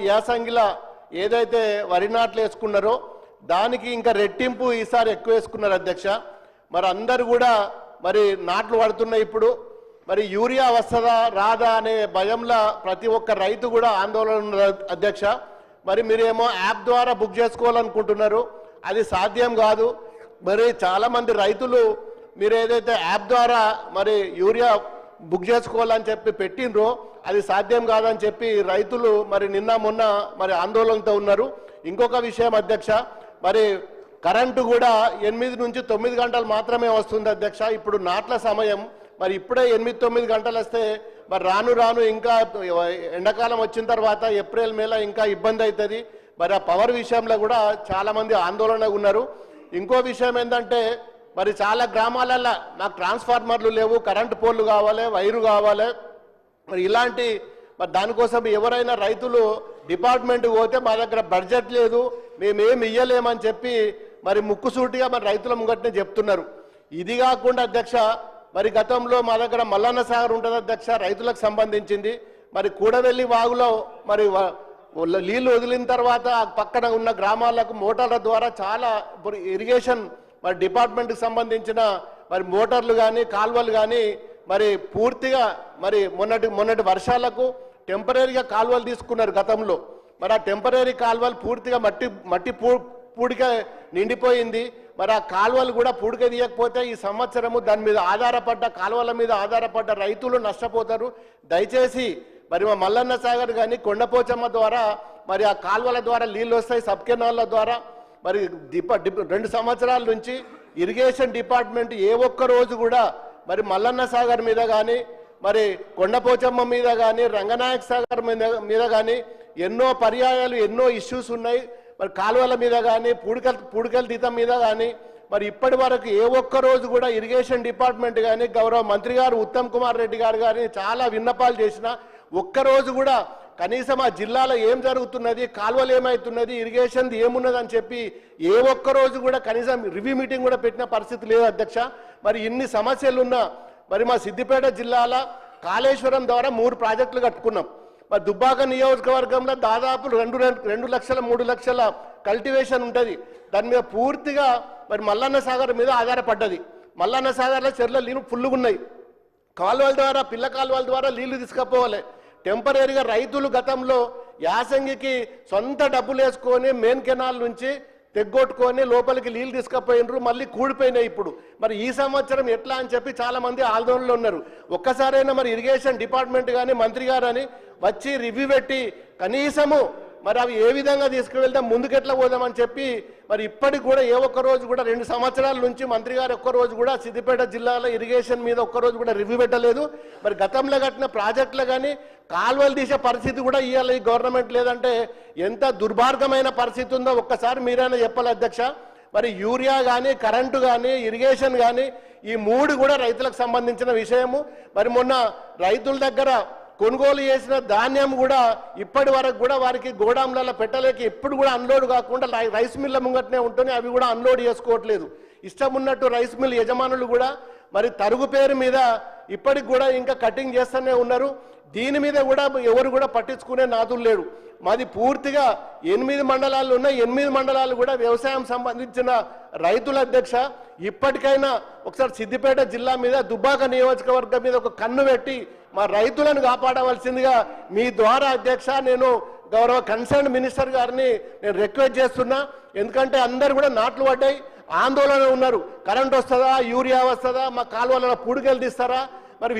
యాసంగిలో ఏదైతే వరి నాట్లు వేసుకున్నారో దానికి ఇంకా రెట్టింపు ఈసారి ఎక్కువ వేసుకున్నారు అధ్యక్ష. మరి అందరు కూడా మరి నాట్లు పడుతున్నాయి. ఇప్పుడు మరి యూరియా వస్తుందా రాదా అనే భయంలో ప్రతి ఒక్క రైతు కూడా ఆందోళన ఉన్నారు అధ్యక్ష. మరి మీరేమో యాప్ ద్వారా బుక్ చేసుకోవాలనుకుంటున్నారు, అది సాధ్యం కాదు. మరి చాలామంది రైతులు మీరు ఏదైతే యాప్ ద్వారా మరి యూరియా బుక్ చేసుకోవాలని చెప్పి పెట్టినరో అది సాధ్యం కాదని చెప్పి రైతులు మరి నిన్న మొన్న మరి ఆందోళనతో ఉన్నారు. ఇంకొక విషయం అధ్యక్ష, మరి కరెంటు కూడా 8 నుంచి 9 గంటలు మాత్రమే వస్తుంది అధ్యక్ష. ఇప్పుడు నాట్ల సమయం, మరి ఇప్పుడే 8-9 గంటలు వస్తే మరి రాను రాను ఇంకా ఎండాకాలం వచ్చిన తర్వాత ఏప్రిల్ మేలో ఇంకా ఇబ్బంది అవుతుంది. మరి ఆ పవర్ విషయంలో కూడా చాలామంది ఆందోళనగా ఉన్నారు. ఇంకో విషయం ఏంటంటే మరి చాలా గ్రామాలల్లో నాకు ట్రాన్స్ఫార్మర్లు లేవు, కరెంటు పోల్లు కావాలి, వైరు కావాలి. మరి ఇలాంటి మరి దానికోసం ఎవరైనా రైతులు డిపార్ట్మెంట్ పోతే మా దగ్గర బడ్జెట్ లేదు, మేమేమి ఇయ్యలేమని చెప్పి మరి ముక్కుసూటిగా మరి రైతుల ముంగట్నే చెప్తున్నారు. ఇది కాకుండా అధ్యక్ష, మరి గతంలో మా దగ్గర మల్లన్న సాగర్ ఉంటుంది అధ్యక్ష, రైతులకు సంబంధించింది. మరి కూడవెల్లి వాగులో మరి నీళ్లు వదిలిన తర్వాత పక్కన ఉన్న గ్రామాలకు మోటార్ల ద్వారా చాలా ఇరిగేషన్ మరి డిపార్ట్మెంట్కి సంబంధించిన మరి మోటార్లు కానీ కాలువలు కానీ మరి పూర్తిగా మరి మొన్నటి వర్షాలకు టెంపరీగా కాలువలు తీసుకున్నారు గతంలో. మరి ఆ టెంపరీ కాలువలు పూర్తిగా మట్టి పూడిక నిండిపోయింది. మరి ఆ కాలువలు కూడా పూడిక తీయకపోతే ఈ సంవత్సరము దాని మీద ఆధారపడ్డ కాలువల మీద ఆధారపడ్డ రైతులు నష్టపోతారు. దయచేసి మరి మా మల్లన్న సాగర్ కానీ కొండపోచమ్మ ద్వారా మరి ఆ కాలువల ద్వారా నీళ్ళు వస్తాయి, సబ్ కెనాల్ల ద్వారా. మరి 2 సంవత్సరాల నుంచి ఇరిగేషన్ డిపార్ట్మెంట్ ఏ ఒక్క రోజు కూడా మరి మల్లన్న సాగర్ మీద కానీ మరి కొండపోచమ్మ మీద కానీ రంగనాయక సాగర్ మీద కానీ ఎన్నో పర్యాయాలు ఎన్నో ఇష్యూస్ ఉన్నాయి. మరి కాలువల మీద కానీ పూడికల తీతం మీద కానీ మరి ఇప్పటి వరకు ఏ ఒక్క రోజు కూడా ఇరిగేషన్ డిపార్ట్మెంట్ కానీ గౌరవ మంత్రి గారు ఉత్తమ్ కుమార్ రెడ్డి గారు కానీ చాలా విన్నపాలు చేసినా ఒక్కరోజు కూడా కనీసం ఆ జిల్లాలో ఏం జరుగుతున్నది, కాలువలు ఏమవుతున్నది, ఇరిగేషన్ ఏమున్నదని చెప్పి ఏ ఒక్క రోజు కూడా కనీసం రివ్యూ మీటింగ్ కూడా పెట్టిన పరిస్థితి లేదు అధ్యక్ష. మరి ఇన్ని సమస్యలున్నా మరి మా సిద్దిపేట జిల్లాలో కాళేశ్వరం ద్వారా 3 ప్రాజెక్టులు కట్టుకున్నాం. మరి దుబ్బాక నియోజకవర్గంలో దాదాపు 2 లక్షల 3 లక్షల కల్టివేషన్ ఉంటుంది. దాని మీద పూర్తిగా మరి మల్లన్న సాగర్ మీద ఆధారపడ్డది. మల్లన్న సాగర్లో చెర్ల నీళ్ళు ఫుల్లుగా ఉన్నాయి. కాలువల ద్వారా పిల్ల కాలువల ద్వారా నీళ్లు తీసుకుపోవాలి. టెంపరీగా రైతులు గతంలో యాసంగికి సొంత డబ్బులు వేసుకొని మెయిన్ కెనాల్ నుంచి తెగ్గొట్టుకొని లోపలికి నీళ్ళు తీసుకుపోయినరు, మళ్ళీ కూడిపోయినాయి. ఇప్పుడు మరి ఈ సంవత్సరం ఎట్లా అని చెప్పి చాలామంది ఆందోళనలో ఉన్నారు. ఒక్కసారైనా మరి ఇరిగేషన్ డిపార్ట్మెంట్ కానీ మంత్రి గారు అని వచ్చి రివ్యూ పెట్టి కనీసము మరి అవి ఏ విధంగా తీసుకువెళ్తాం, ముందుకెట్లా పోదామని చెప్పి మరి ఇప్పటికి కూడా ఏ ఒక్క రోజు కూడా 2 సంవత్సరాల నుంచి మంత్రి గారు ఒక్కరోజు కూడా సిద్దిపేట జిల్లాలో ఇరిగేషన్ మీద ఒక్కరోజు కూడా రివ్యూ పెట్టలేదు. మరి గతంలో కట్టిన ప్రాజెక్టులు కానీ కాలువలు తీసే పరిస్థితి కూడా ఇవ్వాలి ఈ గవర్నమెంట్. లేదంటే ఎంత దుర్మార్గమైన పరిస్థితి ఉందో ఒక్కసారి మీరైనా చెప్పాలి అధ్యక్ష. మరి యూరియా కానీ కరెంటు కానీ ఇరిగేషన్ కానీ ఈ 3 కూడా రైతులకు సంబంధించిన విషయము. మరి మొన్న రైతుల దగ్గర కొనుగోలు చేసిన ధాన్యం కూడా ఇప్పటి వరకు కూడా వారికి గోడాంలలో పెట్టలేక ఎప్పుడు కూడా అన్లోడ్ కాకుండా రైస్ మిల్ల ముంగట్నే ఉంటూనే అవి కూడా అన్లోడ్ చేసుకోవట్లేదు. ఇష్టం ఉన్నట్టు రైస్ మిల్ యజమానులు కూడా మరి తరుగు పేరు మీద ఇప్పటికి కూడా ఇంకా కటింగ్ చేస్తూనే ఉన్నారు. దీని మీద కూడా ఎవరు కూడా పట్టించుకునే నాదులు లేడు. మాది పూర్తిగా 8 మండలాలు ఉన్నాయి. 8 మండలాలు కూడా వ్యవసాయం సంబంధించిన రైతుల అధ్యక్ష. ఇప్పటికైనా ఒకసారి సిద్దిపేట జిల్లా మీద దుబ్బాక నియోజకవర్గం మీద ఒక కన్ను పెట్టి మా రైతులను కాపాడవలసిందిగా మీ ద్వారా అధ్యక్ష నేను గౌరవ కన్సర్న్ మినిస్టర్ గారిని నేను రిక్వెస్ట్ చేస్తున్నా. ఎందుకంటే అందరు కూడా నాట్లు పడ్డాయి, ఆందోళన ఉన్నారు. కరెంట్ వస్తుందా, యూరియా వస్తుందా, మా కాలువల పూడికలు తీస్తారా, మరి